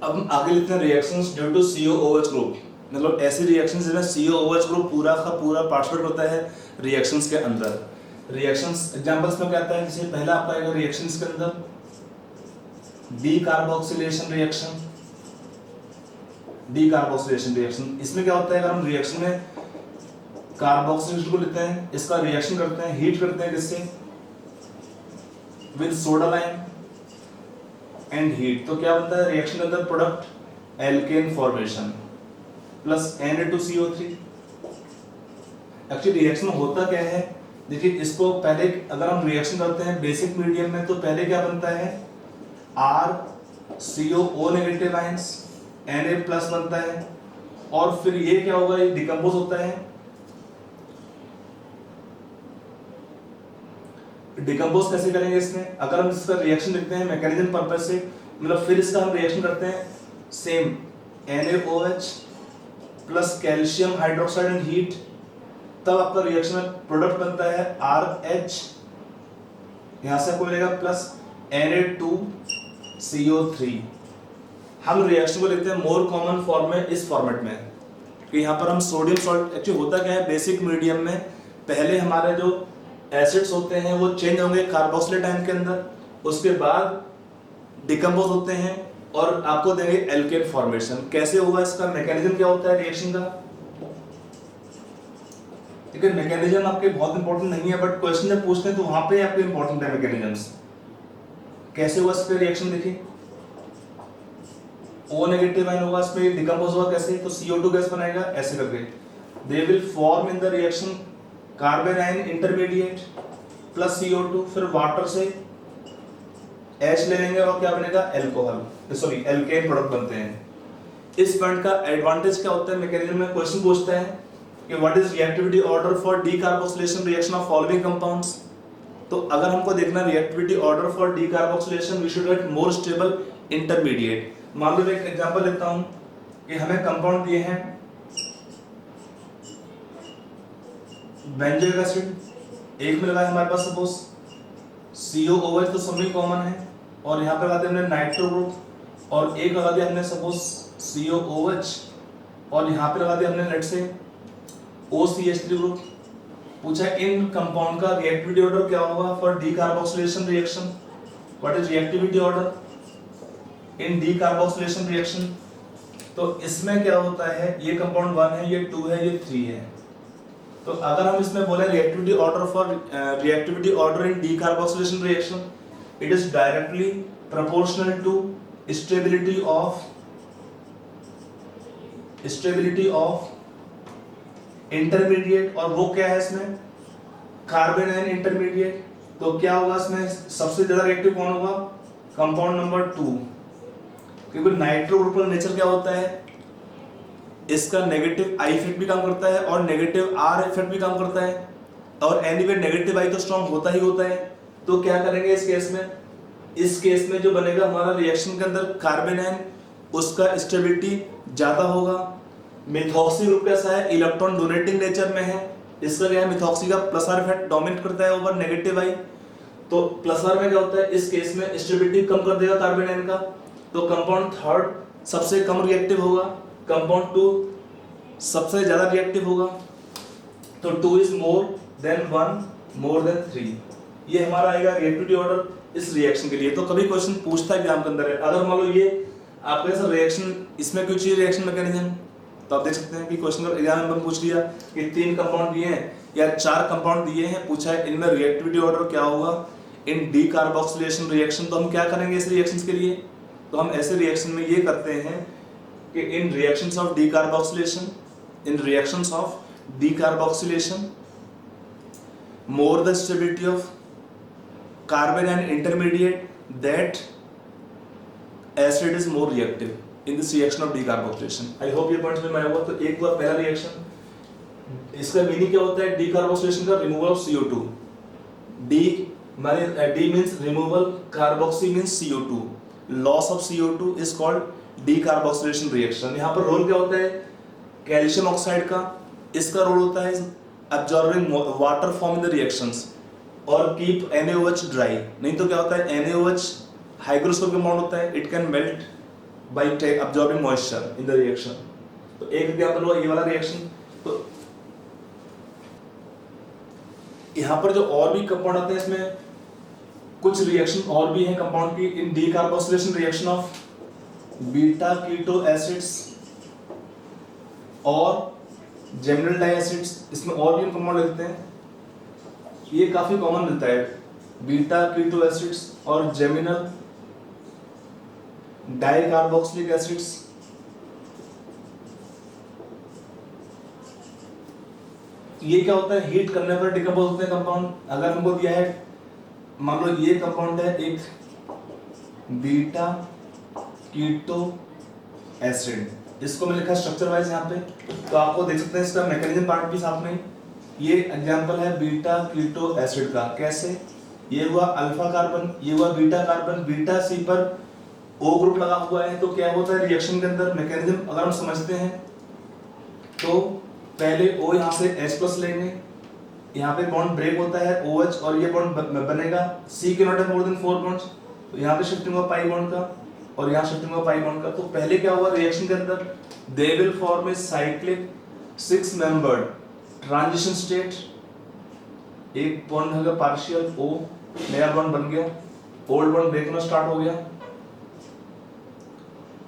अब हम आगे लिखते हैं reactions due to COOH group, मतलब ऐसी रिएक्शंस जिसमें COOH ग्रुप पूरा का पूरा पार्टिसिपेट होता है रिएक्शंस के अंदर। रिएक्शंस एग्जांपल्स में क्या आता है, जैसे पहला आपका आएगा रिएक्शंस के अंदर डीकार्बोक्सिलेशन रिएक्शन। डीकार्बोक्सिलेशन रिएक्शन, इसमें क्या होता है, अगर हम रिएक्शन में कार्बोक्सिलेशन को लेते हैं, इसका रिएक्शन करते हैं, हीट करते हैं किससे, with soda lime and heat, तो क्या बनता है रिएक्शन के अंदर product alkane formation plus Na2CO3। Actually reaction होता क्या है, देखिए इसको पहले अगर हम रिएक्शन करते हैं बेसिक मीडियम में, तो पहले क्या बनता है RCOO negative ions, Na plus बनता है, और फिर ये क्या होगा, ये डिकम्पोज होता है। डिकम्पोज कैसे करेंगे इसमें, अगर हम इसका रिएक्शन लिखते हैं मैकेनिज्म पर्पस से, मतलब फिर इसका हम रिएक्शन करते हैं same NaOH plus calcium hydroxide and heat, तब आपका रिएक्शन में प्रोडक्ट बनता है RH, यहां से आपको मिलेगा प्लस Na2CO3। हम रिएक्शन को लिखते हैं मोर कॉमन फॉर्म में इस फॉर्मेट में कि यहाँ पर हम सोडियम सॉल्ट, एक्चुअली होता क्या है बेसिक मीडियम में पहले हमारे जो एसिड्स होते हैं वो चेंज होंगे कार्बोक्सिलेट आयन के अंदर, उसके बाद डिकम्पोज होते हैं और आपको देंगे एल्केन फॉर्मेशन। कैसे होगा, इसका मैकेनिज्म क्या होता है रिएक्शन का, ठीक है। मैकेनिज्म आपके बहुत इंपॉर्टेंट नहीं है, बट क्वेश्चन जब पूछते हैं तो वहां पे आपके इंपॉर्टेंट है मैकेनिज्म्स। कैसे हुआ इस पे रिएक्शन, देखिए O नेगेटिव आयन होगा, इसमें डिकम्पोज होगा कैसे, तो CO2 गैस बनाएगा ऐसे करके, they will form in the reaction carbon ion intermediate plus CO2, फिर वाटर से H ले लेंगे और क्या बनेगा एल्कोहल, सॉरी एल्केन प्रोडक्ट बनते हैं। इस पॉइंट का एडवांटेज क्या होता है, मैकेनिज्म में क्वेश्चन पूछता है कि what is reactivity order for decarboxylation reaction of following compounds, तो अगर हमको देखना reactivity order for decarboxylation we should get more stable intermediate. मान लो एक एग्जांपल लेता हूं कि हमें कंपाउंड दिए हैं बेंजोइक एसिड, एक में लगा है हमारे पास सपोज COOH, तो सब में कॉमन है, और यहाँ पे लगा दिया हमने नाइट्रो ग्रुप, और एक लगा दिया हमने सपोज COOH, और यहाँ पे लगा दिया हमने लेट्स से OCH3 ग्रुप। पूछा इन कंपाउंड का रिएक्टिविटी ऑर्डर क्या होगा for decarboxylation reaction, what is reactivity order in decarboxylation reaction. तो इसमें क्या होता है, ये कंपाउंड 1 है, ये 2 है, ये 3 है, तो अगर हम इसमें बोले reactivity order for reactivity order in decarboxylation reaction, it is directly proportional to stability of intermediate, और वो क्या है इसमें कार्बन आयन इंटरमीडिएट। तो क्या होगा इसमें सबसे ज्यादा रिएक्टिव कौन होगा, कंपाउंड नंबर 2, क्योंकि नाइट्रो ग्रुप का नेचर क्या होता है, इसका नेगेटिव आई इफेक्ट भी काम करता है और नेगेटिव आर इफेक्ट भी काम करता है, और एनीवे नेगेटिव आई तो स्ट्रॉन्ग होता ही होता है। तो क्या करेंगे इस केस में, इस केस में जो बनेगा हमारा रिएक्शन के अंदर कार्बन आयन, उसका स्टेबिलिटी ज्यादा होगा। मिथॉक्सी ग्रुप कैसा है, इलेक्ट्रॉन डोनेटिंग नेचर में है, इसका क्या है मिथॉक्सी का प्लस आर इफेक्ट डोमिनेट करता है ओवर नेगेटिव आई, तो प्लस आर में क्या होता है इस केस में स्टेबिलिटी कम कर देगा कार्बन आयन का, तो कंपाउंड 3 सबसे कम रिएक्टिव होगा, कंपाउंड 2 सबसे ज्यादा रिएक्टिव होगा, तो 2 is more than 1 more than 3। ये हमारा आएगा रिएक्टिविटी ऑर्डर इस रिएक्शन के लिए। तो कभी क्वेश्चन पूछता है एग्जाम के अंदर है, अगर मान लो ये आपके साथ रिएक्शन, इसमें कुछ चाहिए रिएक्शन मैकेनिज्म, तो आप देख सकते हैं कि क्वेश्चन का एग्जाम में पूछ लिया कि 3 कंपाउंड दिए हैं या 4 कंपाउंड दिए हैं, पूछा है इनमें रिएक्टिविटी ऑर्डर क्या होगा इन डीकार्बोक्सिलेशन रिएक्शन, तो हम क्या करेंगे इस रिएक्शंस के लिए, तो हम ऐसे रिएक्शन में ये करते हैं कि in reactions of decarboxylation more the stability of carbon and intermediate, that acid is more reactive in this reaction of decarboxylation. I hope ये पॉइंट में आया होगा। तो एक बार पहला रिएक्शन, इसका मीनिंग क्या होता है डीकार्बोक्सिलेशन का, removal of CO2। D means removal, carboxy means CO2, loss of CO2 is called decarboxylation reaction। यहाँ पर रोल क्या होता है कैल्शियम ऑक्साइड का, इसका रोल होता है absorbing water from the reactions और keep NaOH dry। नहीं तो क्या होता है NaOH हाइग्रोस्कोपिक कंपाउंड होता है, it can melt by absorbing moisture in the reaction। तो एक एग्जाम्पल हुआ ये वाला रिएक्शन। तो यहाँ पर जो और भी कंपाउंड आते हैं इसमें कुछ रिएक्शन और भी हैं कंपाउंड की। In decarboxylation reaction of beta keto acids और जेमिनल डाई एसिड्स, इसमें और भी कंपाउंड लेते हैं। ये काफी कॉमन मिलता है, बीटा कीटो एसिड्स और जेमिनल डाई कार्बोक्सिलिक एसिड्स। ये क्या होता है, हीट करने पर डिकम्पोज होते हैं कंपाउंड। अगर हमको दिया है, मान लो ये कंपाउंड है एक बीटा कीटो एसिड, इसको मैं लिखा स्ट्रक्चर वाइज यहाँ पे, तो आपको देख सकते हैं इसका मैकेनिज्म पार्ट भी साथ में। ये एग्जांपल है बीटा कीटो एसिड का। कैसे, ये हुआ अल्फा कार्बन, ये हुआ बीटा कार्बन, बीटा सी पर O ग्रुप लगा हुआ है। तो क्या होता है रिएक्शन के अंदर मैकेनिज्म अगर हम समझते हैं तो पहले O यहाँ से H+ लेंगे, यहाँ पे बॉन्ड ब्रेक होता है OH और ये बॉन्ड बनेगा C के नॉट मोर देन 4 बॉन्ड्स। तो यहाँ पे शिफ्टिंग हुआ पाई बॉन्ड का और यहाँ शिफ्टिंग हुआ पाई बॉन्ड का। तो पहले क्या हुआ रिएक्शन के अंदर, they will form a cyclic 6 membered transition state. एक बॉन्ड होगा पार्शियल O, नया बॉन्ड बन गया, ओल्ड बॉन्ड ब्रेक होना स्टार्ट हो गया।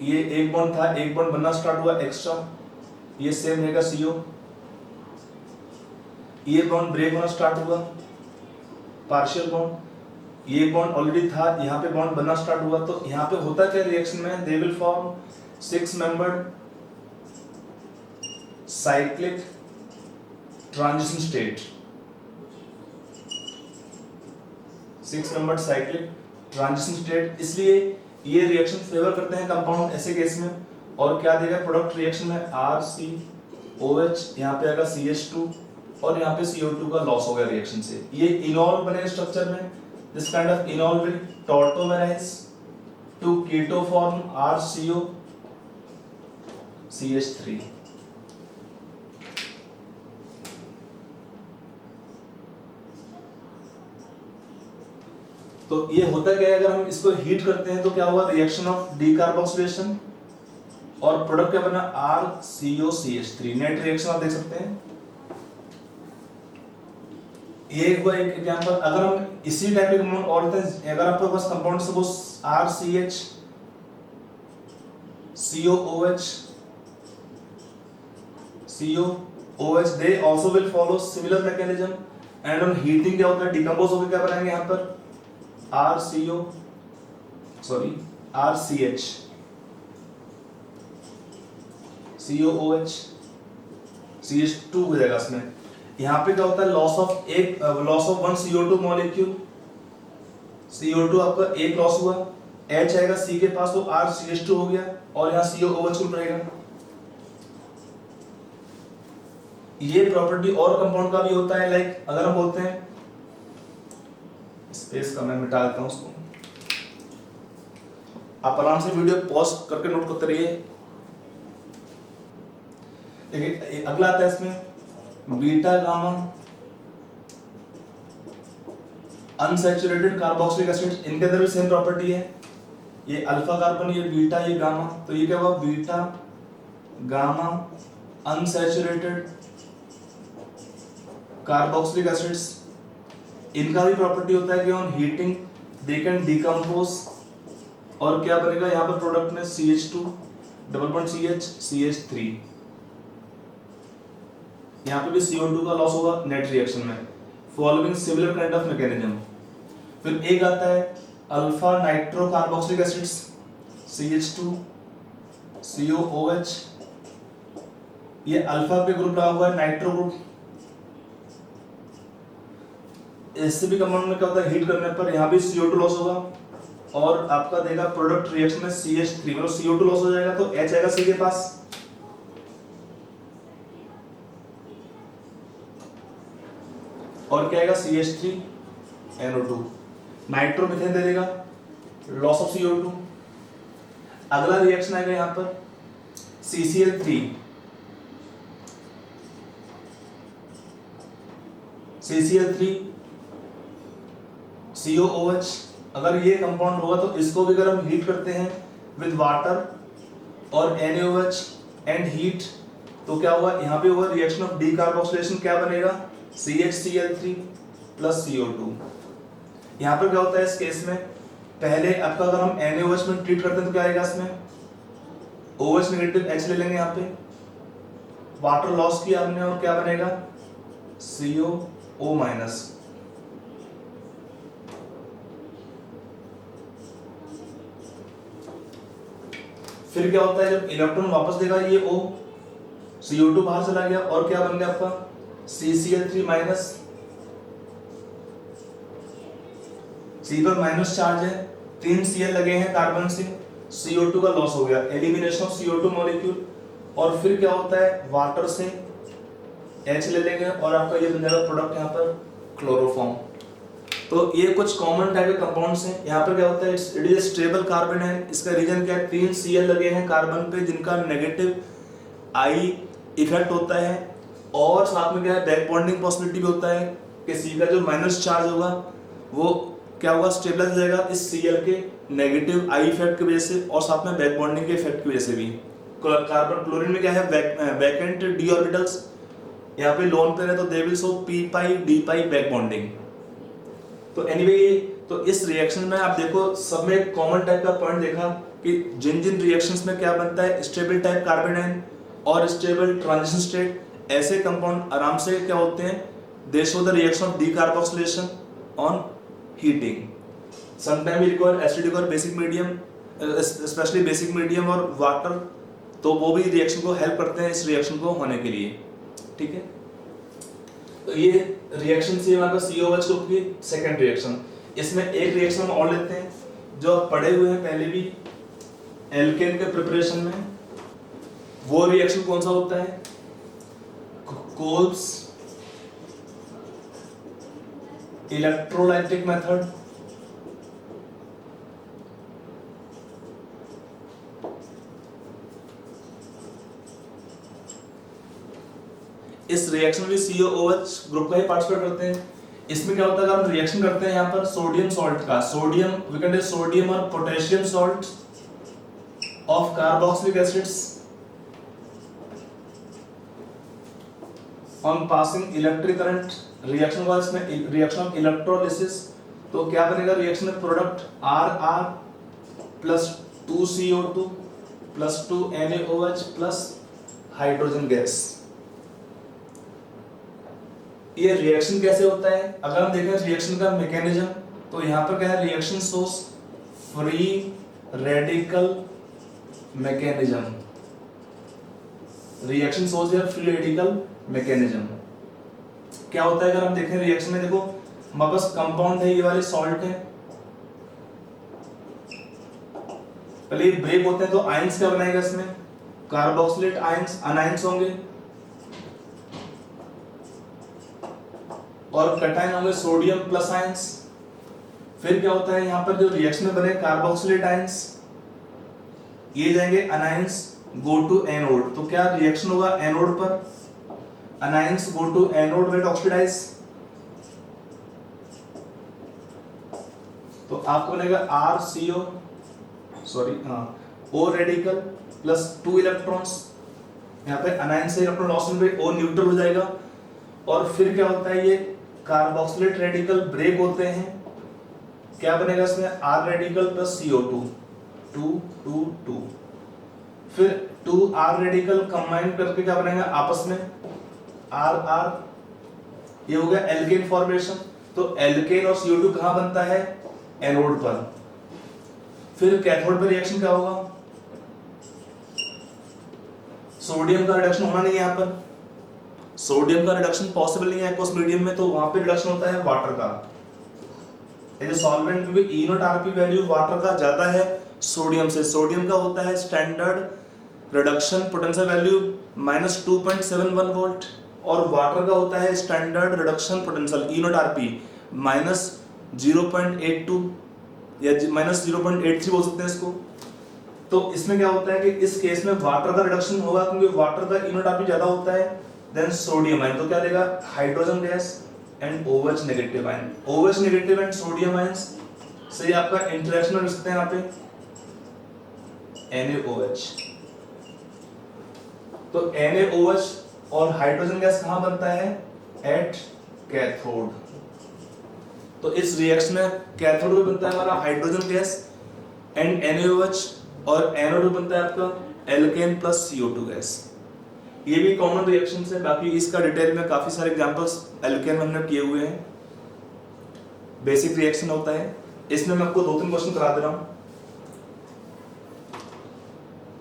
ये एक बॉन्ड था, एक बॉन्ड बनना स्टार्ट हुआ एक्स्ट्रा, ये सेम रहेगा CO। ये बॉन्ड ब्रेक होना स्टार्ट हुआ पार्शियल बॉन्ड, ये बॉन्ड ऑलरेडी था, यहाँ पे बॉन्ड बनना स्टार्ट हुआ। तो यहाँ पे होता क्या रिएक्शन में, they will form 6 membered cyclic transition state, 6 membered cyclic transition state. इसलिए ये रिएक्शन फेवर करते हैं कंपाउंड ऐसे केस में। और क्या देगा प्रोडक्ट रिएक्शन में, RCOH, यहाँ पे आएगा CH2 और यहाँ पे CO2 का लॉस हो गया रिएक्शन से। ये इनॉल बने स्ट्रक्चर में, this kind of enol will tautomerise to keto form RCO CH3। तो ये होता क्या है, अगर हम इसको हीट करते हैं तो क्या हुआ, रिएक्शन ऑफ डीकार्बोक्सिलेशन और प्रोडक्ट क्या बना RCOCH3। नेट रिएक्शन आप देख सकते हैं। ये हुआ एक एग्जांपल। अगर हम इसी टाइप के कंपाउंड और अगर आपके पास compound suppose RCH COOH, they also will follow similar mechanism and on heating क्या होता है, डिकम्पोज होकर क्या बनाएंगे यहाँ पर RCH COOH CH2 हो जाएगा इसमें। यहाँ पे क्या होता है, loss of 1 CO2 molecule, CO2 आपका एक लॉस हुआ, H आएगा C के पास तो RCH2 हो गया और यहाँ COOH ग्रुप रहेगा। ये प्रॉपर्टी और कंपाउंड का भी होता है। लाइक अगर हम बोलते हैं, स्पेस का मैं मिटा देता हूं उसको, आप आराम से वीडियो पॉज करके नोट करते रहिए। देखिए अगला आता है इसमें beta gamma unsaturated carboxylic acid, इनके अंदर भी सेम प्रॉपर्टी है। ये अल्फा कार्बन, ये बीटा, ये गामा। तो ये क्या हुआ, beta gamma unsaturated carboxylic acids. इनका भी प्रॉपर्टी होता है कि on heating they can decompose और क्या बनेगा यहाँ पर प्रोडक्ट में CH2 double bond CH CH3। यहाँ पे भी CO2 का लॉस होगा नेट रिएक्शन में, following similar kind of mechanism. फिर एक आता है alpha nitro carboxylic acids CH2 COOH, ये अल्फा पे ग्रुप लगा हुआ है, नाइट्रो ग्रुप। इससे भी कंपाउंड में क्या होता है, हीट करने पर यहाँ भी CO2 लॉस होगा और आपका देगा प्रोडक्ट रिएक्शन में CH3, मतलब CO2 लॉस हो जाएगा तो H आएगा C के पास और क्या आएगा CH3NO2, नाइट्रोमीथेन दे देगा, लॉस ऑफ CO2। अगला रिएक्शन आएगा यहाँ पर CCl3 COOH। अगर ये कंपाउंड होगा तो इसको भी अगर हम हीट करते हैं विद वाटर और NaOH एंड हीट, तो क्या होगा यहाँ पे होगा रिएक्शन ऑफ डीकार्बोक्सिलेशन, क्या बनेगा CHCl3 प्लस CO2। यहाँ पर क्या होता है इस केस में, पहले आपका अगर हम NaOH में ट्रीट करते हैं तो क्या आएगा इसमें, OH नेगेटिव H ले लेंगे, यहाँ पे वाटर लॉस किया हमने और क्या बनेगा CO माइनस। फिर क्या होता है जब इलेक्ट्रॉन वापस देगा ये O, CO2 बाहर चला गया और क्या बन गया आपका CCl3 माइनस, C पर माइनस चार्ज है, 3 Cl लगे हैं कार्बन से, CO2 का लॉस हो गया, एलिमिनेशन ऑफ CO2 मॉलिक्यूल। और फिर क्या होता है वाटर से H ले लेंगे और आपका ये बन जाएगा प्रोडक्ट यहाँ पर क्लोरोफॉर्म। तो ये कुछ कॉमन टाइप के कंपाउंड्स हैं। यहाँ पर क्या होता है इट इज स्टेबल कार्बन है, इसका रीजन क्या है 3 Cl लगे हैं कार्बन पे जिनका नेगेटिव आई इफेक्ट होता है, और साथ में क्या है बैक बॉन्डिंग पॉसिबिलिटी भी होता है कि C का जो माइनस चार्ज होगा वो क्या होगा स्टेबलाइज हो जाएगा इस Cl के नेगेटिव आई इफेक्ट की वजह से, और साथ में बैक बॉन्डिंग के इफेक्ट की वजह से भी। कार्बन क्लोरीन में क्या है वैकेंट डी ऑर्बिटल्स, यहाँ पे लोन पेयर है तो they will show p pi d pi back bonding. तो एनीवे तो इस रिएक्शन में आप देखो सब में एक कॉमन टाइप का पॉइंट देखा कि जिन जिन रिएक्शंस में क्या बनता है स्टेबल टाइप कार्बन आयन और स्टेबल ट्रांजिशन स्टेट, ऐसे कंपाउंड आराम से क्या होते हैं they show the reaction of decarboxylation on heating. Sometime we require acidic और basic medium, specially basic medium और वाटर, तो वो भी रिएक्शन को हेल्प करते हैं इस रिएक्शन को होने के लिए। ठीक है, तो ये रिएक्शन से हमारे पास COH ग्रुप की सेकंड रिएक्शन। इसमें एक रिएक्शन हम और लेते हैं जो आप पढ़े हुए हैं पहले भी एल्केन के प्रिपरेशन में। वो रिएक्शन कौन सा होता है कोल्ब्स इलेक्ट्रोलाइटिक मेथड। इस रिएक्शन में COOH ग्रुप का ही पार्टिसिपेट करते हैं। इसमें क्या होता है अगर हम रिएक्शन करते हैं यहाँ पर सोडियम सॉल्ट का, sodium we can take sodium और potassium salt of carboxylic acids on passing electric current, reaction हुआ इसमें रिएक्शन ऑफ इलेक्ट्रोलिसिस, तो क्या बनेगा रिएक्शन में product RR plus 2CO2 plus 2 NaOH plus hydrogen gas. ये रिएक्शन कैसे होता है अगर हम देखें रिएक्शन का मैकेनिज्म, तो यहाँ पर क्या है reaction source free radical mechanism, reaction source है फ्री रेडिकल मैकेनिज्म। क्या होता है अगर हम देखें रिएक्शन में, देखो हमारे पास कंपाउंड है, ये वाले सॉल्ट है, पहले ये ब्रेक होते हैं तो आयंस क्या बनाएगा इसमें कार्बोक्सिलेट आयंस अनायंस होंगे और कटायन होंगे सोडियम प्लस आयंस। फिर क्या होता है यहाँ पर जो रिएक्शन में बने कार्बोक्सिलेट आयंस ये जाएंगे अनायंस गो टू एनोड, तो क्या रिएक्शन होगा एनोड पर, anions go to anode get oxidise, तो आपको बनेगा RCO O radical plus 2 electrons, यहाँ पे अनायन से इलेक्ट्रॉन लॉस होने पे O न्यूट्रल हो जाएगा। और फिर क्या होता है ये कार्बोक्सिलेट रेडिकल ब्रेक होते हैं, क्या बनेगा इसमें R रेडिकल प्लस CO2 2 फिर 2R रेडिकल कंबाइन करके क्या बनेगा आपस में RR, ये हो गया एल्केन फॉर्मेशन। तो एल्केन और CO2 कहां बनता है एनोड पर। फिर कैथोड पर रिएक्शन क्या होगा, सोडियम का रिडक्शन होना नहीं है, यहाँ पर सोडियम का रिडक्शन पॉसिबल नहीं है एक्वस मीडियम में, तो वहां पे रिडक्शन होता है वाटर का। ये सॉल्वेंट में E not Rp value water का ज्यादा है सोडियम से, सोडियम का होता है standard reduction potential value -2.71 volt और वाटर का होता है standard reduction potential E not Rp -0.82 या -0.83 बोल सकते हैं इसको। तो इसमें क्या होता है कि इस केस में वाटर का रिडक्शन होगा क्योंकि वाटर का E नॉट Rp ज्यादा होता है देन सोडियम आयन, तो क्या देगा hydrogen gas and OH negative ion, OH negative and sodium ions से आपका इंटरेक्शन हो सकते हैं यहाँ पे NaOH। तो NaOH और हाइड्रोजन गैस कहाँ बनता है? At cathode. तो इस रिएक्शन में कैथोड में बनता है हमारा हाइड्रोजन गैस एंड NaOH, और एनोड में बनता है आपका एल्केन प्लस CO2 गैस। ये भी कॉमन रिएक्शन है, बाकी इसका डिटेल में काफी सारे एग्जांपल्स एल्केन में हमने किए हुए हैं। बेसिक रिएक्शन होता है, इसमें मैं आपको 2-3 क्वेश्चन करा दे रहा हूं,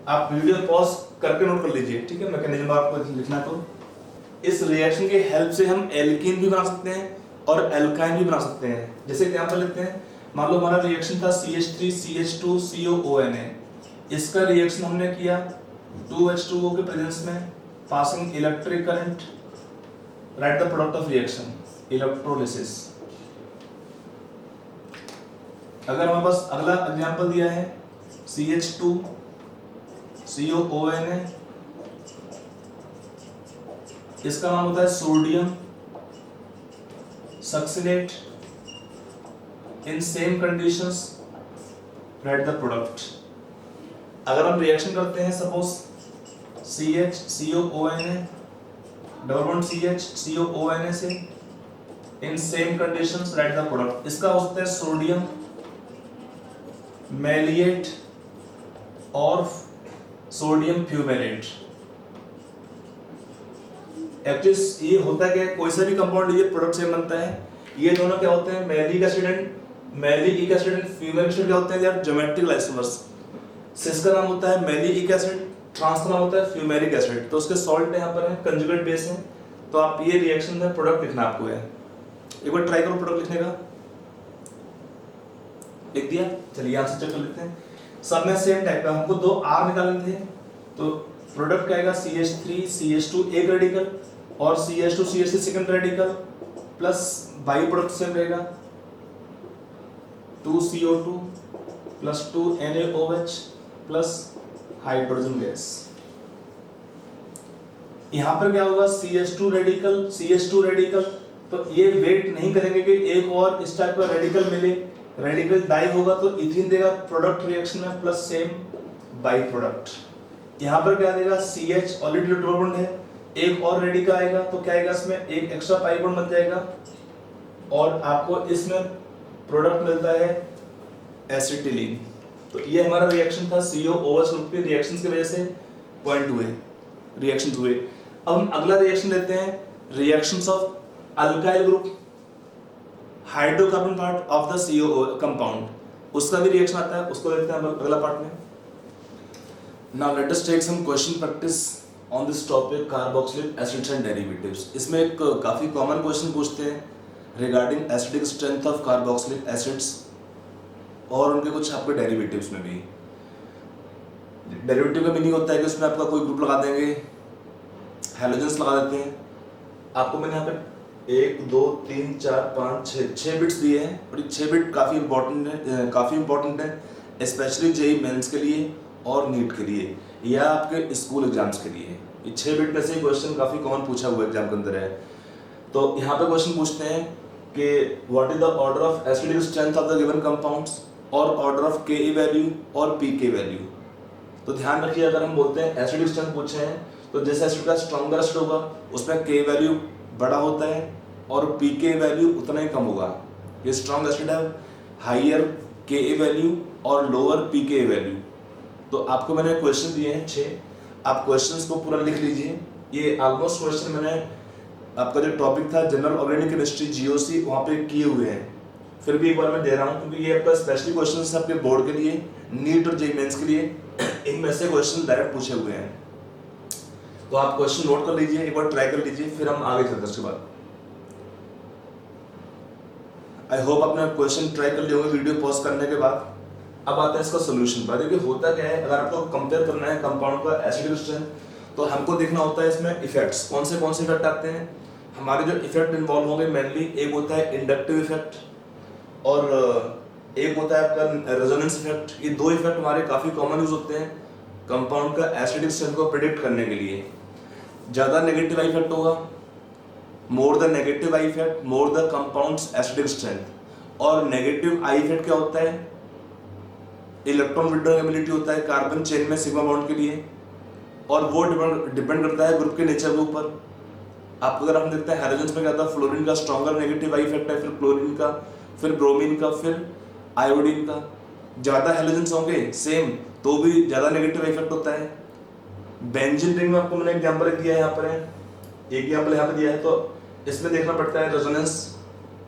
आप वीडियो पॉज करके नोट कर लीजिए, ठीक है? मैकेनिज्म आपको लिखना है। तो इस रिएक्शन के हेल्प से हम एल्कीन भी बना सकते हैं और एल्काइन भी बना सकते हैं। जैसे एग्जांपल लेते हैं, मान लो हमारा रिएक्शन था CH3CH2COONA, इसका रिएक्शन हमने किया 2H2O के प्रेजेंस में, passing electric current, right the product of reaction, electrolysis. अगर हमारे पास अगला एग्जांपल दिया है CH2COONA, इसका नाम होता है sodium succinate, in same conditions right the product. अगर हम रिएक्शन करते हैं suppose CHCOONA double bond CHCOONA से, in same conditions right the product, इसका हो सकता है सोडियम मैलिएट और सोडियम फ्यूमेरेट। एक्चुअली ये होता है कि कोई सा भी कंपाउंड लीजिए प्रोडक्ट सेम बनता है। ये दोनों क्या होते हैं? Malic acid and fumaric acid क्या होते हैं यार? Geometric isomers. सिस का नाम होता है मैलिक एसिड, ट्रांस का नाम होता है फ्यूमेरिक एसिड। तो उसके सॉल्ट यहाँ पर है, कंजुगेट बेस है। तो आप ये रिएक्शन में प्रोडक्ट लिखना आपको है, एक बार ट्राई करो प्रोडक्ट लिखने का। लिख दिया? चलिए यहाँ से चेक कर लेते हैं। सब में सेम टाइप का हमको 2 R निकालने थे, तो प्रोडक्ट क्या आएगा? CH3CH2 एक रेडिकल और CH2CH3 second radical plus by product same रहेगा 2CO2 plus 2 NaOH plus hydrogen gas. यहां पर क्या होगा? CH2 रेडिकल, तो ये वेट नहीं करेंगे कि एक और इस टाइप का रेडिकल मिले, रेडिकल डाई होगा तो इथीन देगा प्रोडक्ट रिएक्शन में प्लस सेम बाई प्रोडक्ट। यहाँ पर क्या देगा? CH ऑलरेडी डबल बॉन्ड है, एक और रेडिकल आएगा तो क्या आएगा? इसमें एक एक्स्ट्रा पाई बॉन्ड बन जाएगा और आपको इसमें प्रोडक्ट मिलता है एसिटिलीन। तो ये हमारा रिएक्शन था COOH ग्रुप के रिएक्शंस की वजह से पॉइंट हुए, रिएक्शंस हुए। अब हम अगला रिएक्शन लेते हैं, reactions of alkyl group, hydrocarbon part of the CO compound, उसका भी रिएक्शन आता है, उसको देखते हैं अगला पार्ट में। Now let us take some question practice on this topic carboxylic acids and derivatives. इसमें एक काफी कॉमन क्वेश्चन पूछते हैं regarding acidic strength of carboxylic acids और उनके कुछ आपके डेरिवेटिव्स में भी। डेरिवेटिव का मीनिंग होता है कि उसमें आपका कोई ग्रुप लगा देंगे, हैलोजेंस लगा देते हैं। आपको मैंने यहाँ पे 1 2 3 4 5 6 बिट्स दिए हैं और ये 6 बिट काफ़ी इंपॉर्टेंट है स्पेशली जेईई मेंस के लिए और नीट के लिए या आपके स्कूल एग्जाम्स के लिए। ये 6 बिट में से क्वेश्चन काफ़ी कॉमन पूछा हुआ एग्जाम के अंदर है। तो यहाँ पे क्वेश्चन पूछते हैं कि what is the order of acidic strength of the given compounds और ऑर्डर ऑफ Ke वैल्यू और Pk वैल्यू। तो ध्यान रखिए, अगर हम बोलते हैं एसिडिक स्ट्रेंथ पूछे हैं तो जैसे एसिड का स्ट्रॉन्गर एसिड होगा उसमें K वैल्यू बड़ा होता है और Pk वैल्यू उतना ही कम होगा। ये स्ट्रॉन्ग एसिड है, हाइयर Ka वैल्यू और लोअर Pk वैल्यू। तो आपको मैंने क्वेश्चन दिए हैं 6, आप क्वेश्चंस को पूरा लिख लीजिए। ये ऑलमोस्ट क्वेश्चन मैंने आपका जो टॉपिक था जनरल ऑर्गेनिक केमिस्ट्री GOC वहाँ पे किए हुए हैं, फिर भी एक बार मैं दे रहा हूँ क्योंकि ये आपका स्पेशली क्वेश्चन है आपके बोर्ड के लिए, नीट और जेईई मेंस के लिए। इनमें से क्वेश्चन डायरेक्ट पूछे हुए हैं, तो आप क्वेश्चन नोट कर लीजिए, एक बार ट्राई कर लीजिए, फिर हम आगे चलते हैं उसके बाद। आई होप आपने क्वेश्चन ट्राई कर लिए होंगे वीडियो पॉज करने के बाद। अब आता है इसका सोल्यूशन पर। देखिए होता क्या है, अगर आपको कंपेयर करना है कंपाउंड का एसिडिक स्ट्रेंथ तो हमको देखना होता है इसमें इफेक्ट्स, कौन से इफेक्ट आते हैं। हमारे जो इफेक्ट इन्वॉल्व होंगे मेनली एक होता है इंडक्टिव इफेक्ट और एक होता है आपका रेजोनेंस इफेक्ट। ये 2 इफेक्ट हमारे काफी कॉमन यूज होते हैं कंपाउंड का एसिडिक स्ट्रेंथ को प्रेडिक्ट करने के लिए। ज्यादा नेगेटिव इफेक्ट होगा, more the negative I effect more the compounds acidic strength. और नेगेटिव आई इफेक्ट क्या होता है, इलेक्ट्रॉन विड्रॉ एबिलिटी होता है कार्बन चेन में सिग्मा बॉन्ड के लिए। और वो डिपेंड करता है ग्रुप के नेचर के ऊपर। आप अगर हम देखते हैं हैलोजेंस में क्या था, फ्लोरीन का स्ट्रॉन्गर नेगेटिव आई इफेक्ट है, फिर क्लोरीन का, फिर ब्रोमीन का, फिर आयोडीन का। ज़्यादा हैलोजेंस होंगे सेम तो भी ज़्यादा नेगेटिव इफेक्ट होता है। बेंजीन रिंग में आपको मैंने एग्जाम्पल दिया है, यहाँ पर है एक एग्जाम्पल यहाँ पर दिया है, तो इसमें देखना पड़ता है रेजोनेंस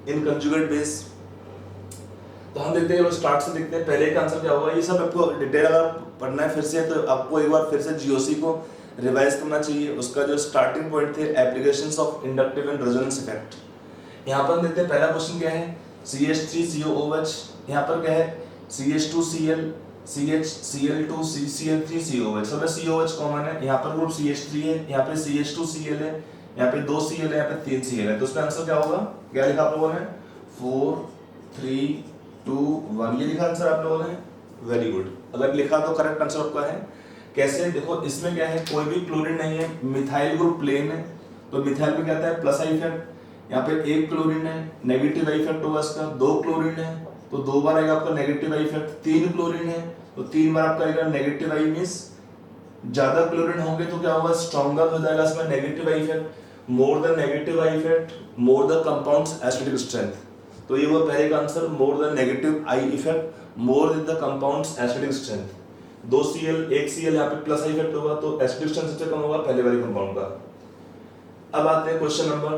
इन कंजुगेट बेस। तो हम देखते हैं, स्टार्ट से देखते हैं पहले का आंसर क्या होगा। ये सब आपको डिटेल अगर पढ़ना है फिर से तो आपको एक बार फिर से जीओसी को रिवाइज करना चाहिए। उसका जो स्टार्टिंग पॉइंट थे applications of inductive and resonance effect. यहाँ पर हम देखते हैं पहला क्वेश्चन क्या है, CH3COOH, यहाँ पर क्या है CH2Cl CHCl2 CCl3COH, सब COH कॉमन है। यहाँ पर ग्रुप CH3 है, यहाँ पे CH2Cl है, यहाँ पे 2 Cl है, यहाँ पे 3 Cl है। तो उसका आंसर क्या होगा, क्या लिखा आप लोगों ने 4 3 2 1, ये लिखा आंसर आप लोगों ने, वेरी गुड। अगर लिखा तो करेक्ट आंसर आपका है। कैसे, देखो इसमें क्या है, कोई भी क्लोरीन नहीं है, मिथाइल ग्रुप प्लेन है, तो मिथाइल में क्या आता है प्लस आई इफेक्ट। यहाँ पे एक क्लोरीन है, नेगेटिव आई इफेक्ट होगा इसका। 2 क्लोरीन है तो 2 बार आएगा आपका नेगेटिव आई इफेक्ट। 3 क्लोरीन है तो 3 बार आपका आएगा नेगेटिव आई, मींस ज्यादा क्लोरीन होंगे तो क्या होगा, स्ट्रॉन्गर हो जाएगा इसमें negative I effect. More than negative I effect, more the compounds acidic strength. तो ये वो पहले का answer, more than negative I effect, more than the compounds acidic strength. 2 Cl 1 Cl यहाँ पे प्लस आई इफेक्ट होगा तो एसिडिक स्ट्रेंथ सबसे कम होगा पहले वाले कंपाउंड का। अब आते हैं क्वेश्चन नंबर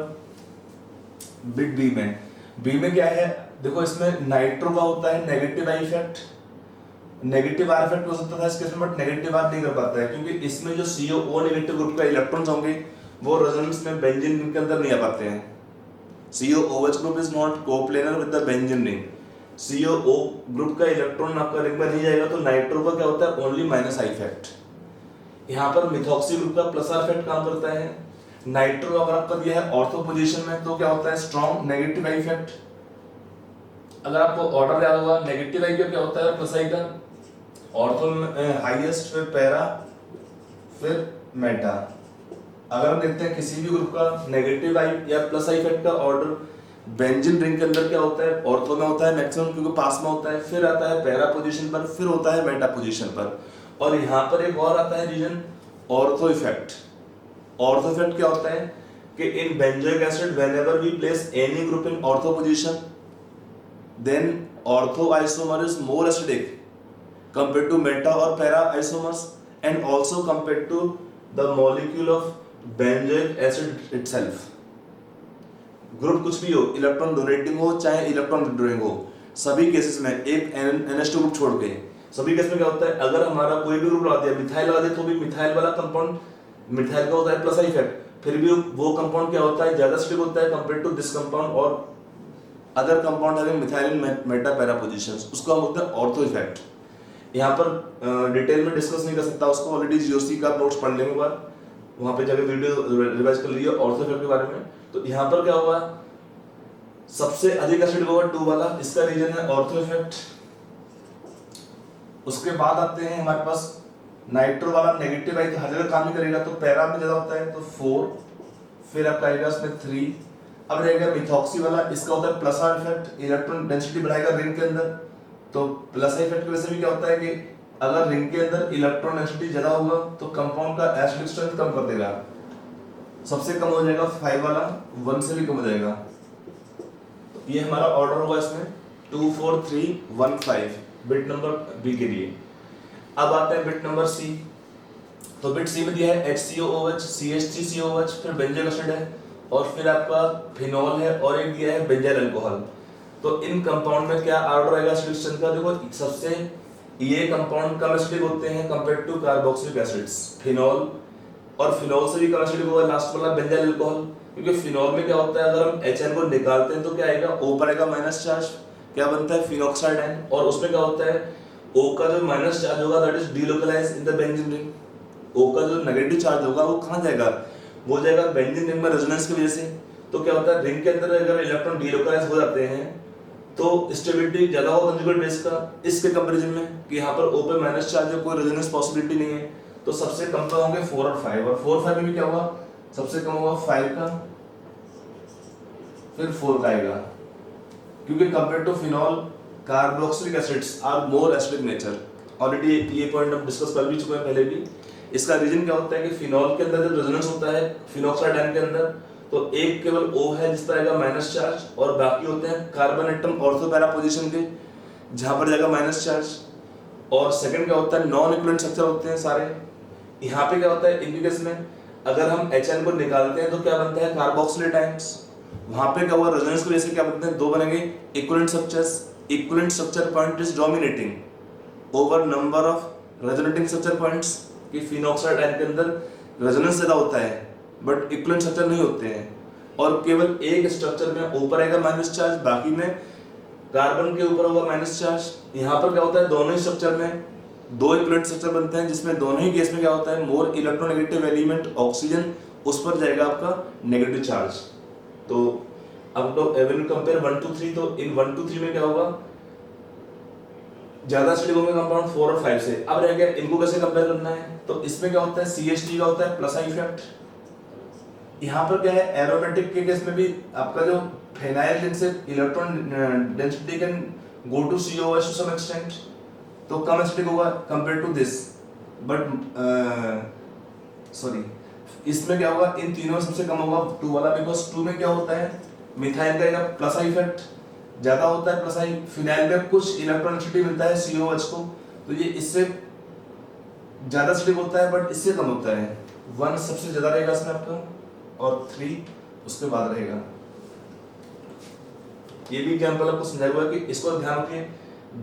बिट बी में। बी में क्या है, देखो इसमें नाइट्रो का होता है negative I effect, negative are effect हो सकता था इसके इसमें, बट नेगेटिव आर नहीं कर पाता है क्योंकि इसमें जो CO नेगेटिव ग्रुप का इलेक्ट्रॉन्स होंगे वो रेजोनेंस में बेंजीन रिंग के अंदर नहीं आ पाते हैं। COOH group is not coplanar with the benzene ring. CO group का इलेक्ट्रॉन आपका रिंग में नहीं जाएगा तो नाइट्रो का क्या होता है, ओनली माइनस आई इफेक्ट। यहाँ पर मिथॉक्सी ग्रुप का प्लस आर इफेक्ट काम करता है। नाइट्रो अगर आपका दिया है ऑर्थो पोजीशन में तो क्या होता है, स्ट्रॉन्ग नेगेटिव आई इफेक्ट। अगर आपको ऑर्डर याद होगा, नेगेटिव आई का क्या होता है, प्लस आई का, ऑर्थो हाईएस्ट, फिर पैरा, फिर मेटा। अगर हम देखते हैं किसी भी ग्रुप का नेगेटिव आई या प्लस आई इफेक्ट का ऑर्डर बेंजीन रिंग के अंदर क्या होता है, ऑर्थो में होता है मैक्सिमम क्योंकि पास में होता है, फिर आता है पैरा पोजीशन पर, फिर होता है मेटा पोजीशन पर। और यहाँ पर एक और आता है reason, ortho effect. Ortho effect क्या होता है कि in benzoic acid whenever we place any group in ortho position then ortho isomer is more acidic compared to meta or para isomers and also compared to the molecule of benzoic acid itself। Group कुछ भी हो, electron donating हो चाहे electron withdrawing हो, सभी cases में एक NH2 group छोड़ के सभी केस में क्या होता है, अगर हमारा कोई भी ग्रुप लगा दिया, मिथाइल लगा दिया तो भी मिथाइल वाला कंपाउंड, मिथाइल का होता है प्लस आई इफेक्ट, फिर भी वो कंपाउंड क्या होता है, ज्यादा एसिडिक होता है कंपेयर टू दिस कंपाउंड और अदर कंपाउंड हैविंग मिथाइल इन मेटा पैरा पोजीशंस, उसको हम बोलते हैं ऑर्थो इफेक्ट। यहाँ पर डिटेल में डिस्कस नहीं कर सकता उसको, ऑलरेडी जीओसी का नोट्स पढ़ लेंगे बार, वहां पे जाके वीडियो रिवाइज कर लीजिए ऑर्थो इफेक्ट के बारे में। तो यहाँ पर क्या होगा, सबसे अधिक एसिड होगा 2 वाला, इसका रीजन है ऑर्थो इफेक्ट। उसके बाद आते हैं हमारे पास नाइट्रो वाला, नेगेटिव आई तो हर जगह काम नहीं करेगा तो पैरा में ज्यादा होता है तो 4, फिर आपका आएगा इसमें 3। अब रहेगा मिथॉक्सी वाला, इसका होता है plus are effect, electron density बढ़ाएगा रिंग के अंदर। तो प्लस इफेक्ट की वजह से भी क्या होता है कि अगर रिंग के अंदर इलेक्ट्रॉन डेंसिटी ज्यादा होगा तो कंपाउंड का एसिडिक स्ट्रेंथ कम कर देगा, सबसे कम हो जाएगा 5 वाला, 1 से भी कम हो जाएगा। तो ये हमारा ऑर्डर होगा इसमें 2 4 3 1 5 बिट नंबर बी के लिए। अब आते हैं बिट नंबर सी। तो बिट सी में दिया है HCOOH CH3COH, फिर बेंजोइक एसिड है और फिर आपका फिनॉल है और एक दिया है बेंजाइल अल्कोहल। तो इन कंपाउंड में क्या ऑर्डर आएगा एसिडिक स्ट्रेंथ का, देखो सबसे ये कंपाउंड कम एसिडिक होते हैं compare to carboxylic acids, phenol, और फिनॉल से भी कम एसिडिक होगा लास्ट वाला बेंजाइल अल्कोहल, क्योंकि फिनॉल में क्या होता है अगर हम HN को निकालते हैं तो क्या आएगा, O पर आएगा माइनस चार्ज, क्या बनता है फिनॉक्साइड आयन, और उसमें क्या होता है O का जो माइनस चार्ज होगा that is delocalised in the benzene ring. O का जो नेगेटिव चार्ज होगा वो कहां जाएगा, वो जाएगा बेंजीन रिंग में रेजोनेंस की वजह से। तो क्या होता है रिंग के अंदर अगर इलेक्ट्रॉन डीलोकलाइज हो जाते हैं तो स्टेबिलिटी ज्यादा हो कंजुगेट बेस का इसके कंपैरिजन में कि यहाँ पर O पे माइनस चार्ज है, कोई रेजोनेंस पॉसिबिलिटी नहीं है। तो सबसे कम तो होंगे 4 और 5, और 4 5 में भी क्या होगा, सबसे कम होगा 5 का, फिर 4 का आएगा, क्योंकि compare to phenol carboxylic acids are more acidic nature. Already ये पॉइंट हम डिस्कस कर भी चुके हैं पहले भी। इसका रीजन क्या होता है कि फिनॉल के अंदर जब रेजोनेंस होता है फिनॉक्साइड आयन के अंदर, तो एक केवल O है जिस पर आएगा माइनस चार्ज, और बाकी होते हैं carbon atom ortho para position के जहां पर जाएगा माइनस चार्ज। और सेकंड क्या होता है, नॉन इक्विवेलेंट स्ट्रक्चर होते हैं सारे। यहाँ पे क्या होता है इनके केस में, अगर हम HN को निकालते हैं तो क्या बनता है कार्बोक्सिलेट आयंस। वहां पे क्या हुआ, रेजोनेंस की वजह से क्या बनते हैं, दो बनेंगे equivalent structures. Equivalent structure point is dominating over number of resonating structure points. कि फिनॉक्साइड आयन के अंदर रेजोनेंस ज्यादा होता है बट इक्विवेलेंट स्ट्रक्चर नहीं होते हैं, और केवल एक स्ट्रक्चर में ऊपर आएगा माइनस चार्ज, बाकी में कार्बन के ऊपर होगा माइनस चार्ज। यहाँ पर क्या होता है, दोनों ही स्ट्रक्चर में दो इक्विवेलेंट स्ट्रक्चर बनते हैं, जिसमें दोनों ही केस में क्या होता है, मोर इलेक्ट्रोनेगेटिव एलिमेंट ऑक्सीजन, उस पर जाएगा आपका नेगेटिव चार्ज। तो अब तो व्हेन यू कंपेयर 1 to 3, तो इन 1 to 3 में क्या होगा, ज्यादा एसिडिक होंगे कंपाउंड 4 और 5 से। अब रह गया इनको कैसे कंपेयर करना है, तो इसमें क्या होता है, CH3 का होता है प्लस आई इफेक्ट। यहाँ पर क्या है, एरोमेटिक के केस में भी आपका जो फेनाइल रिंग से electron density can go to COH to some extent, तो कम एसिडिक होगा compare to this. But sorry, इसमें क्या होगा, इन तीनों में सबसे कम होगा 2 वाला, बिकॉज 2 में क्या होता है, मिथाइल का प्लस आई इफेक्ट ज्यादा होता है, प्लस आई। फिनाइल में कुछ इलेक्ट्रॉन डेंसिटी मिलता है COH को, तो ये इससे ज्यादा एसिडिक होता है बट इससे कम होता है। 1 सबसे ज्यादा रहेगा इसमें आपका, और 3 उसके बाद रहेगा। ये भी एग्जांपल आपको समझाया हुआ है कि इसको ध्यान रखिए।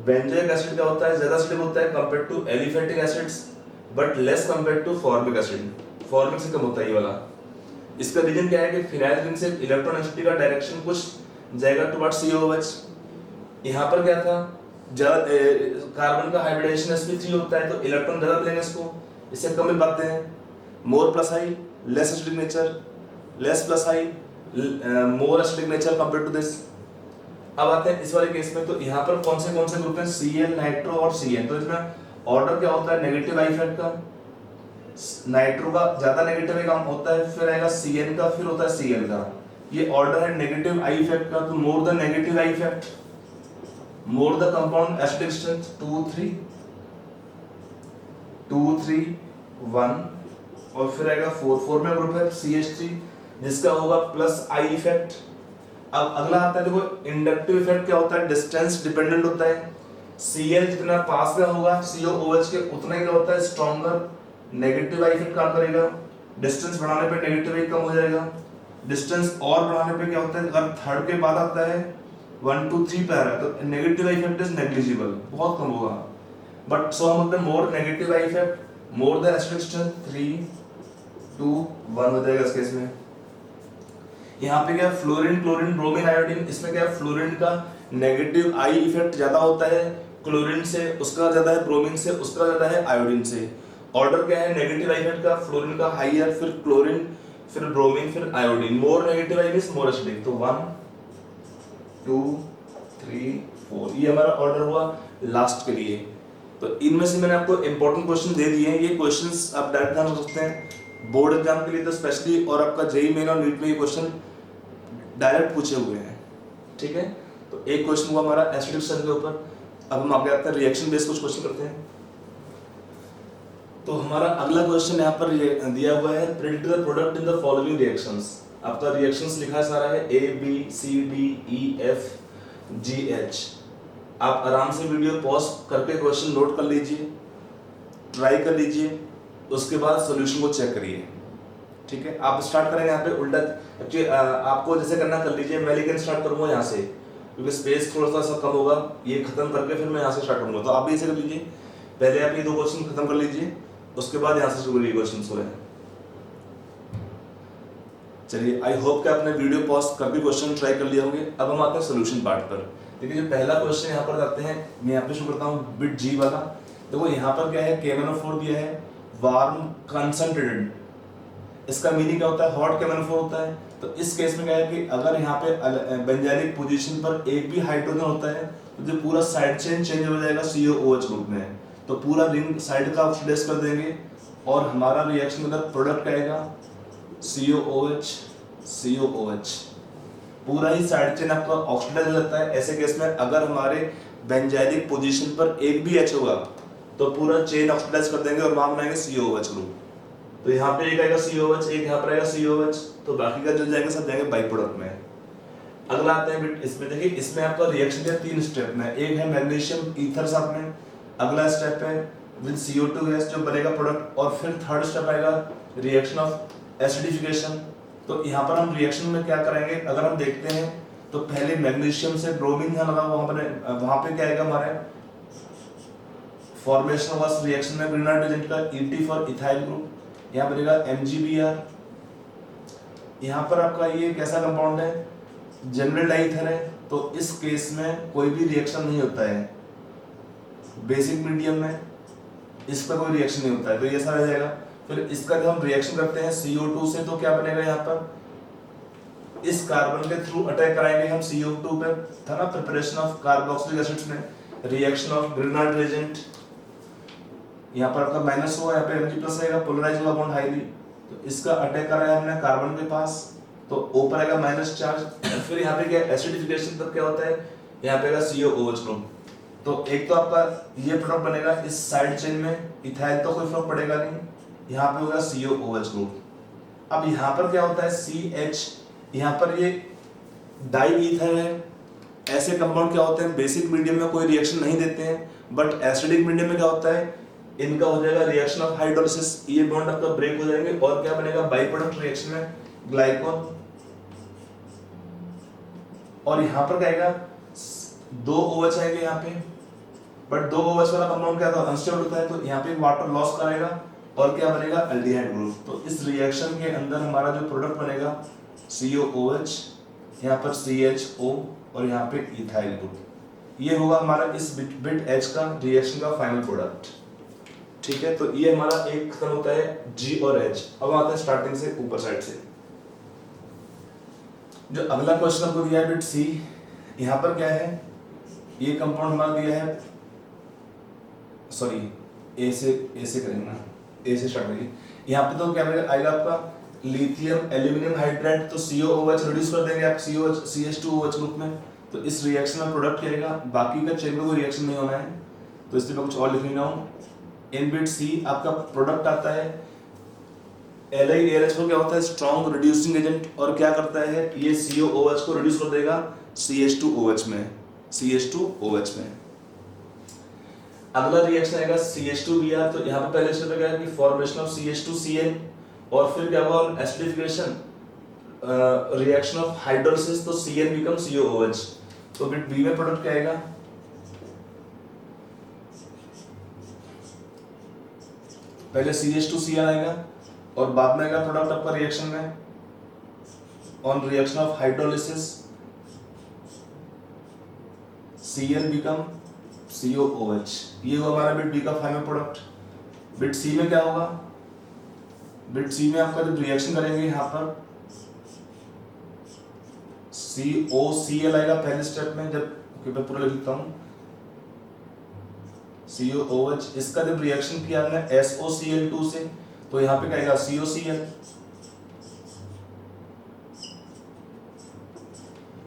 बेंजोइक एसिड क्या होता है, ज्यादा एसिडिक होता है compare to aliphatic acids, but less compare to formic acid. Formic से कम होता है ये वाला। इसका रीजन क्या है कि फिनाइल रिंग से इलेक्ट्रॉन डेंसिटी का डायरेक्शन कुछ जाएगा टुवर्ड्स COH। यहाँ पर क्या था, कार्बन का हाइब्रिडेशन sp3 होता है, तो इलेक्ट्रॉन ज्यादा मिलेंगे इसको, इससे कम मिल पाते हैं। More plus I, less acidic nature, less plus I, more acidic nature compare to this. अब आते हैं इस वाले केस में, तो यहाँ पर कौन से ग्रुप हैं, Cl, नाइट्रो और Cn। तो इसमें ऑर्डर क्या होता है, नेगेटिव आई इफेक्ट का, नाइट्रो का ज्यादा नेगेटिव आई काम होता है, फिर आएगा Cn का, फिर होता है Cl का। ये ऑर्डर है नेगेटिव आई इफेक्ट का, तो more the negative I effect, more the compound acidic strength 2 3 2 3 1, और फिर आएगा 4 में ग्रुप है CH3 जिसका होगा प्लस आई इफेक्ट। अब अगला आता है, देखो इंडक्टिव इफेक्ट क्या होता है, डिस्टेंस डिपेंडेंट होता है। Cl जितना पास में होगा COOH के उतना ही क्या होता है, स्ट्रॉन्गर नेगेटिव आई इफेक्ट काम करेगा। डिस्टेंस बढ़ाने पे नेगेटिव आई कम हो जाएगा, डिस्टेंस और बढ़ाने पे क्या होता है, अगर थर्ड के बाद आता है 1 to 3 पे आ रहा है तो negative I effect is negligible, बहुत कम होगा। बट सो हम बोलते हैं more negative I effect, more the acidic strength 3 2 1 हो जाएगा इस केस में। यहाँ पे क्या है, फ्लोरीन, क्लोरीन, ब्रोमीन, आयोडीन। इसमें क्या है, फ्लोरीन का नेगेटिव आई इफेक्ट ज्यादा होता है, क्लोरीन से उसका ज्यादा है, ब्रोमीन से उसका ज्यादा है, आयोडीन से। ऑर्डर क्या है नेगेटिव आई इफेक्ट का, फ्लोरीन का हाईयर, फिर क्लोरीन, फिर ब्रोमीन, फिर आयोडीन। मोर नेगेटिव आई मींस मोर एसिडिक। तो 1 2 3 4 ये हमारा ऑर्डर हुआ लास्ट के लिए। तो इनमें से मैंने आपको इंपॉर्टेंट क्वेश्चन दे दिए हैं। ये क्वेश्चंस आप डायरेक्ट ध्यान रख सकते हैं बोर्ड एग्जाम के लिए तो स्पेशली, और आपका जेईई मेन और नीट में ये क्वेश्चन डायरेक्ट पूछे हुए हैं, ठीक है। तो एक क्वेश्चन हुआ हमारा एसिडिक स्ट्रेंथ के ऊपर। अब हम आगे आते हैं रिएक्शन बेस्ड कुछ क्वेश्चन करते हैं। तो हमारा अगला क्वेश्चन यहाँ पर दिया हुआ है, predict the product in the following reactions. आपका रिएक्शंस लिखा है सारा है A B C D E F G H। आप आराम से वीडियो पॉज करके क्वेश्चन नोट कर लीजिए, ट्राई कर लीजिए, उसके बाद सॉल्यूशन को चेक करिए, ठीक है। आप स्टार्ट करेंगे यहाँ पे उल्टा, एक्चुअली आपको जैसे करना कर लीजिए। मैं लेकिन स्टार्ट करूँगा यहाँ से क्योंकि स्पेस थोड़ा सा कम होगा, ये खत्म करके फिर मैं यहाँ से स्टार्ट करूँगा। तो आप भी ऐसे कर लीजिए, पहले आप ये 2 क्वेश्चन खत्म कर लीजिए, उसके बाद यहाँ से शुरू करिए क्वेश्चन हो रहे हैं। चलिए, आई होप कि आपने वीडियो पॉज करके क्वेश्चन ट्राई कर लिए होंगे। अब हम आते हैं सोल्यूशन पार्ट पर। देखिए जो पहला क्वेश्चन यहाँ पर आते हैं, मैं यहाँ पे शुरू करता हूँ बिट जी वाला। देखो यहाँ पर क्या है, KMnO4 दिया है, वार्म कंसंट्रेटेड। इसका मीनिंग क्या होता है, हॉट KMnO4 होता है। तो इस केस में क्या है कि अगर यहाँ पे बेंजाइलिक पोजीशन पर एक भी हाइड्रोजन होता है तो जो पूरा साइड चेन चेंज हो जाएगा COOH ग्रुप में, तो पूरा रिंग साइड का ऑक्सीडाइज कर देंगे और हमारा रिएक्शन का प्रोडक्ट आएगा COOH। पूरा ही साइड चेन आपका ऑक्सीडाइज हो जाता है। ऐसे केस में अगर हमारे बेंजाइलिक पोजीशन पर एक भी H होगा तो पूरा चेन ऑक्सीडाइज कर देंगे और वहां बनाएंगे COOH ग्रुप। तो यहाँ पे एक आएगा COOH, एक यहाँ पर आएगा COOH, तो बाकी का जो जाएंगे सब जाएंगे बाई प्रोडक्ट में। अगला आता है बिट इसमें, देखिए इसमें आपका रिएक्शन के 3 स्टेप में, एक है मैग्नीशियम ईथर साथ में, अगला स्टेप है विद CO2 गैस जो बनेगा प्रोडक्ट, और फिर थर्ड स्टेप आएगा रिएक्शन ऑफ एसिडिफिकेशन। तो यहाँ पर हम रिएक्शन में क्या करेंगे, अगर हम देखते हैं तो पहले मैग्नीशियम से ब्रोमीन यहाँ लगा, वहां पे क्या आएगा हमारे फॉर्मेशन हुआ रिएक्शन में ग्रीन हाइड्रोजन का ET फॉर इथाइल ग्रुप, यहाँ बनेगा MgBr। यहाँ पर आपका ये कैसा कंपाउंड है, जनरल डाईईथर है, तो इस केस में कोई भी रिएक्शन नहीं होता है, बेसिक मीडियम में इस पर कोई रिएक्शन नहीं होता है, तो ये सारा जाएगा। फिर इसका जब हम रिएक्शन करते हैं CO2 से तो क्या बनेगा, यहाँ पर इस कार्बन के थ्रू अटैक कराएंगे हम CO2 पे, था ना प्रिपरेशन ऑफ कार्बोक्सिलिक एसिड्स में, रिएक्शन ऑफ ग्रेनाइट एजेंट, यहाँ पर आपका माइनस हुआ, यहाँ पे Mg+ आएगा, पोलराइज हुआ बॉन्ड हाईली, तो इसका अटैक कराया हमने कार्बन के पास, तो ऊपर आएगा माइनस चार्ज। फिर यहाँ पे क्या एसिडिफिकेशन तब क्या होता है, यहाँ पे आएगा COOH ग्रुप। तो एक तो आपका ये प्रोडक्ट बनेगा इस साइड चेन में, इथाइल तो कोई फर्क पड़ेगा नहीं, यहाँ पे होगा COOH ग्रुप। अब यहाँ पर क्या होता है CH, यहाँ पर ये डाई ईथर है। ऐसे कंपाउंड क्या होते हैं, बेसिक मीडियम में कोई रिएक्शन नहीं देते हैं, बट एसिडिक मीडियम में क्या होता है, इनका हो जाएगा रिएक्शन ऑफ हाइड्रोलिसिस, ये बॉन्ड आपका ब्रेक हो जाएंगे और क्या बनेगा बाई प्रोडक्ट रिएक्शन में ग्लाइकोन। और यहाँ पर क्या आएगा, 2 OH आएंगे यहाँ पे, बट 2 OH वाला कंपाउंड क्या था, अनस्टेबल होता है, तो यहाँ पे वाटर लॉस कराएगा और क्या बनेगा एल्डिहाइड ग्रुप। तो इस रिएक्शन के अंदर हमारा जो प्रोडक्ट बनेगा COOH, यहाँ पर CHO और यहाँ पे इथाइल ग्रुप। ये होगा हमारा इस बिट H का रिएक्शन का फाइनल प्रोडक्ट। ठीक है, तो ये हमारा एक खत्म होता है G और H। अब आते हैं स्टार्टिंग से ऊपर साइड से। जो अगला क्वेश्चन आपको दिया है बिट C, यहाँ पर क्या है, ये कंपाउंड हमारा दिया है, सॉरी ए से करेंगे ना, ए से स्टार्ट करेंगे। यहाँ पे तो क्या आएगा आपका लिथियम एल्यूमिनियम हाइड्राइड, तो COOH रिड्यूस कर देंगे आप CH2OH ग्रुप में, तो इस रिएक्शन में प्रोडक्ट क्या आएगा, बाकी का चेन में कोई रिएक्शन नहीं होना है, तो इसलिए मैं कुछ और लिख लेना हूँ। इन बिट C आपका प्रोडक्ट आता है LiAlH को क्या होता है स्ट्रॉन्ग रिड्यूसिंग एजेंट, और क्या करता है ये COOH को रिड्यूस कर देगा CH2OH में। अगला रिएक्शन आएगा CH2Br, तो यहाँ पे पहले स्टेप क्या है कि फॉर्मेशन ऑफ CH2Cl, और फिर क्या होगा एसिडिफिकेशन, रिएक्शन ऑफ हाइड्रोलिसिस, तो Cl बिकम COOH। तो बिट B में प्रोडक्ट क्या आएगा, पहले CH2Cl आएगा और बाद में आएगा प्रोडक्ट आपका रिएक्शन में on reaction of hydrolysis Cl become COOH। ये हुआ हमारा बिट B का फाइनल प्रोडक्ट। बिट C में क्या होगा, बिट C में आपका जब रिएक्शन करेंगे यहाँ पर COCl आएगा पहले स्टेप में, जब मैं पूरा लिखता हूँ COOH, इसका जब रिएक्शन किया हमने SOCl2 से, तो यहाँ पे क्या आएगा COCl।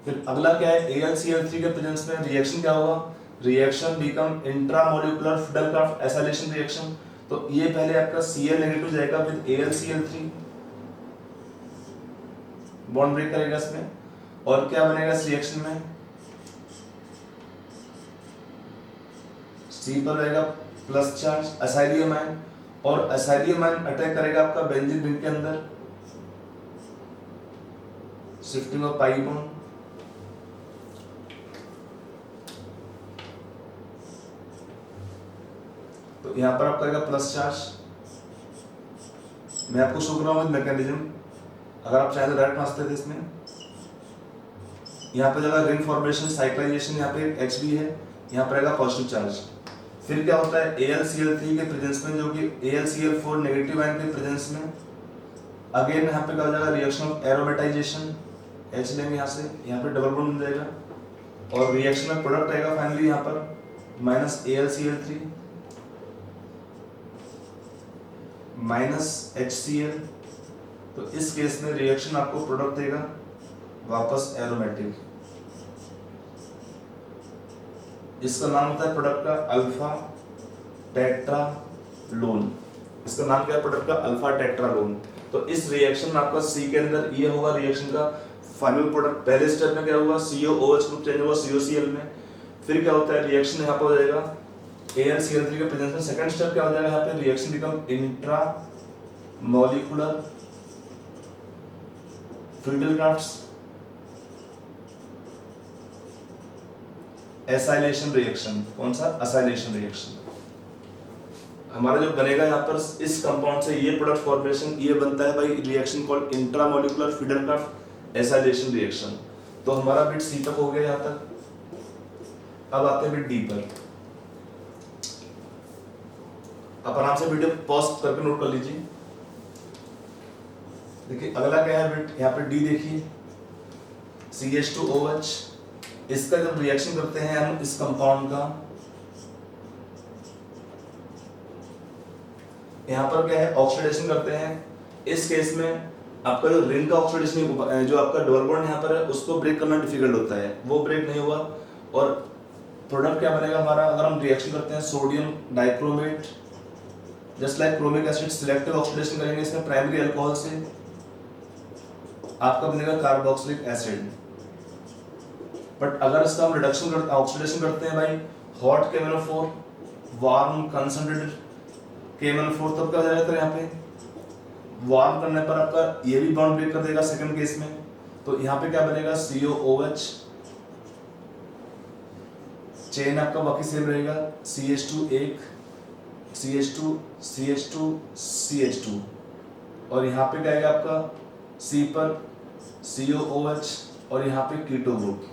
फिर अगला क्या है AlCl3 के प्रेजेंस में रिएक्शन क्या होगा, reaction become intramolecular Friedel Craft acylation reaction, तो ये पहले आपका Cl नेगेटिव जाएगा विद AlCl3, बॉन्ड ब्रेक करेगा इसमें, और क्या बनेगा इस रिएक्शन में C पर रहेगा प्लस चार्ज असाइलियम आयन, और असाइलियम आयन अटैक करेगा आपका बेंजीन रिंग के अंदर, शिफ्टिंग ऑफ पाई बॉन्ड। तो यहाँ पर आपका आएगा प्लस चार्ज। मैं आपको शो कर रहा हूँ मैकेनिज्म, अगर आप चाहे तो डायरेक्ट समझते थे इसमें। यहाँ पर जगह रिंग फॉर्मेशन साइक्लाइजेशन, यहाँ पे Hb है, यहाँ पर आएगा पॉजिटिव चार्ज। फिर क्या होता है AlCl3 के प्रेजेंस में, जो कि AlCl4 नेगेटिव आयन के प्रेजेंस में, अगेन यहाँ पे क्या हो जाएगा रिएक्शन ऑफ एरोमेटाइजेशन, H लेंगे यहाँ से, यहाँ पे डबल बॉन्ड बन जाएगा, और रिएक्शन में प्रोडक्ट आएगा फाइनली यहाँ पर माइनस AlCl3 माइनस HCl। तो इस केस में रिएक्शन आपको प्रोडक्ट देगा वापस एरोमेटिक, इसका नाम होता है प्रोडक्ट का अल्फा टेट्रालोन, इसका नाम क्या है प्रोडक्ट का, अल्फा टेट्रालोन। तो इस रिएक्शन में आपका सी के अंदर ये होगा रिएक्शन का फाइनल प्रोडक्ट। पहले स्टेप में क्या हुआ, COOH ग्रुप चेंज हुआ COCl में। फिर क्या होता है, रिएक्शन यहाँ पे हो जाएगा AlCl3 के प्रेजेंस में। सेकंड स्टेप क्या हो जाएगा यहाँ पे, reaction become intramolecular Friedel Crafts acylation reaction. कौन सा, एसाइलेशन रिएक्शन। हमारा जो बनेगा यहाँ पर इस कंपाउंड से ये प्रोडक्ट फॉर्मेशन ये बनता है भाई, reaction called intramolecular Friedel Craft acylation reaction. तो हमारा बिट सी तक हो गया यहाँ तक। अब आते हैं बिट डी पर। आप आराम से वीडियो पॉज करके नोट कर लीजिए। देखिए अगला क्या है बिट, यहाँ पे डी देखिए, CH2OH। इसका जब रिएक्शन करते हैं हम इस कंपाउंड का, यहाँ पर क्या है, ऑक्सीडेशन करते हैं। इस केस में आपका जो रिंग का ऑक्सीडेशन, जो आपका डबल बॉन्ड यहाँ पर है उसको ब्रेक करना डिफिकल्ट होता है, वो ब्रेक नहीं हुआ। और प्रोडक्ट क्या बनेगा हमारा, अगर हम रिएक्शन करते हैं sodium dichromate, just like chromic acid, selective oxidation करेंगे इसमें प्राइमरी अल्कोहल से, आपका बनेगा कार्बोक्सिलिक एसिड। बट अगर इसका हम रिडक्शन करते हैं, ऑक्सीडेशन करते हैं भाई, hot KMnO4, warm concentrated KMnO4, तब क्या हो जाएगा यहाँ पे, वार्म करने पर आपका ये भी बॉन्ड ब्रेक कर देगा सेकंड केस में। तो यहाँ पे क्या बनेगा, COOH, चेन आपका बाकी सेम रहेगा, CH2 एक, CH2 CH2 CH2, और यहाँ पे क्या आएगा आपका C पर COOH, और यहाँ पे कीटो ग्रुप।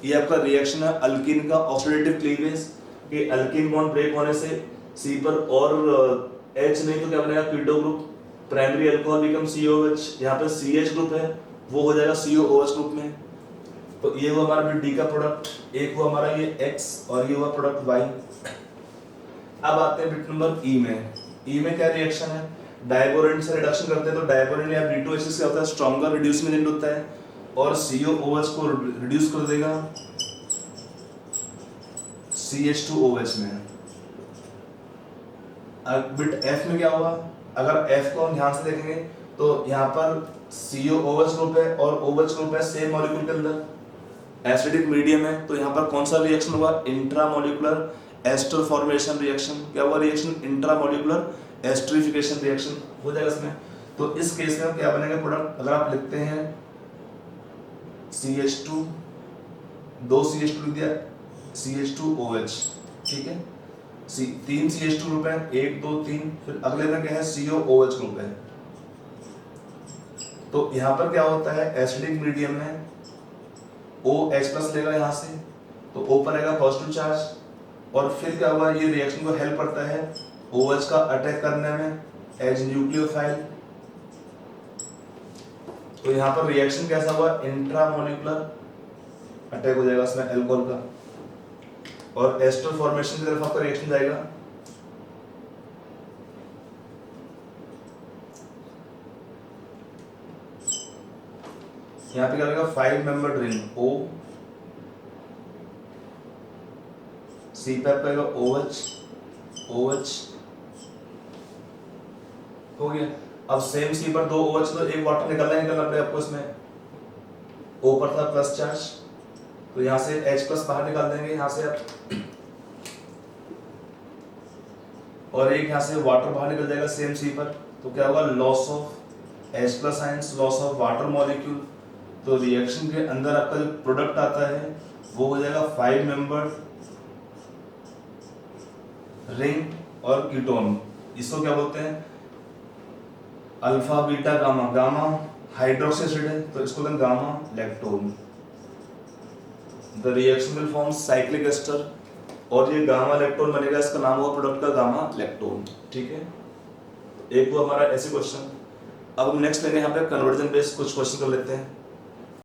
ये आपका रिएक्शन है अल्कीन का ऑक्सीडेटिव क्लीवेज के, अल्कीन बॉन्ड ब्रेक होने से C पर और H नहीं तो क्या बनेगा, keto group, primary alcohol become COOH, यहाँ पे CH ग्रुप है वो हो जाएगा COOH ग्रुप में। तो ये हुआ हमारा डी का प्रोडक्ट, एक हुआ हमारा ये X और ये हुआ प्रोडक्ट Y। अब आते हैं बिट नंबर E में। E में क्या रिएक्शन है, डायबोरेंट से रिडक्शन करते हैं। तो डायबोरेंट या B2H क्या होता है, स्ट्रॉन्गर रिड्यूसिंग एजेंट होता है, और COOH को रिड्यूस कर देगा CH2OH में। अब बिट F में क्या हुआ, अगर F को हम ध्यान से देखेंगे तो यहाँ पर COOH ग्रुप है और OH ग्रुप है सेम मॉलिक्यूल के अंदर, एसिडिक मीडियम है। तो यहाँ पर कौन सा रिएक्शन हुआ, इंट्रामोलिकुलर एस्टर फॉर्मेशन रिएक्शन। क्या हुआ रिएक्शन, इंट्रामोलिकुलर एस्टरिफिकेशन रिएक्शन हो जाएगा इसमें। तो इस केस में क्या बनेगा प्रोडक्ट, अगर आप लिखते हैं CH2, दो CH2 लिख दिया, CH2OH, ठीक है, तीन CH2 ग्रुप है, 1 2 3, फिर अगले में क्या है, COOH ग्रुप है। तो यहाँ पर क्या होता है, एसिडिक मीडियम में OH+ लेगा यहाँ से, तो O पर आएगा पॉजिटिव चार्ज, और फिर क्या हुआ, ये रिएक्शन को हेल्प करता है OH का अटैक करने में एज न्यूक्लियोफाइल। तो यहाँ पर रिएक्शन कैसा हुआ, इंट्रामोलिकुलर अटैक हो जाएगा इसमें अल्कोहल का, और एस्टर फॉर्मेशन की तरफ आपका रिएक्शन जाएगा। यहाँ पे क्या लगेगा, 5 मेंबर्ड रिंग O, C पे आपका आएगा OH हो गया। अब सेम C पर 2 OH, तो एक वाटर निकलना पड़ेगा आपको इसमें। O पर था प्लस चार्ज, तो यहाँ से H+ बाहर निकाल देंगे यहाँ से आप, और एक यहाँ से वाटर बाहर निकल जाएगा सेम C पर। तो क्या होगा, loss of H+ ions, loss of water molecule. तो रिएक्शन के अंदर आपका जो प्रोडक्ट आता है वो हो जाएगा 5 मेंबर्ड रिंग और कीटोन। इसको क्या बोलते हैं, alpha beta gamma, gamma hydroxy acid है तो इसको बोलते हैं gamma lactone. The reaction will form cyclic ester, और ये गामा लैक्टोन बनेगा, इसका नाम होगा प्रोडक्ट का गामा लैक्टोन। ठीक है, एक वो हमारा ऐसे क्वेश्चन। अब हम नेक्स्ट लेंगे यहाँ पे कन्वर्जन बेस्ड कुछ क्वेश्चन कर लेते हैं।